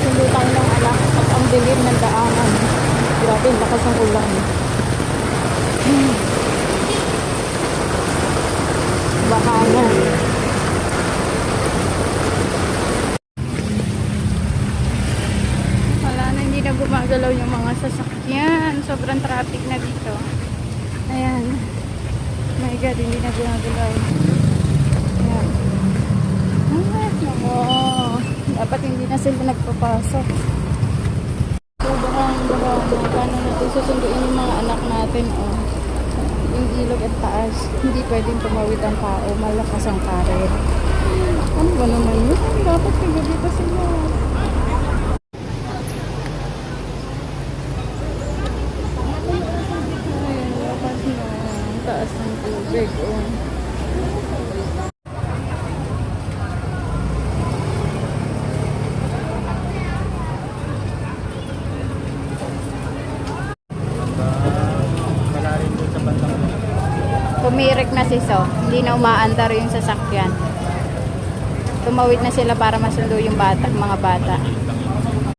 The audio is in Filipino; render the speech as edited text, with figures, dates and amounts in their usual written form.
Magkasundo tayo ng anak at ang dilim ng daanan. Grabe, ang lakas ng ulan. Baka na. Wala na, hindi na gumagalaw yung mga sasakyan. Sobrang traffic na dito. Ayan. My God, hindi na gumagalaw. Ayan. Oh, dapat hindi na sila nagpapasok. So, baka paano natin susunduin yung mga anak natin, oh. Yung ilog at taas, hindi pwedeng tumawid ang tao, malakas ang karer. Ano ba naman yun? Dapat kagabi pa sila. Ayan, dapat na taas ng tubig, oh. Tumirik na si So. Hindi na umaandar yung sasakyan. Tumawid na sila para masundo yung bata, mga bata.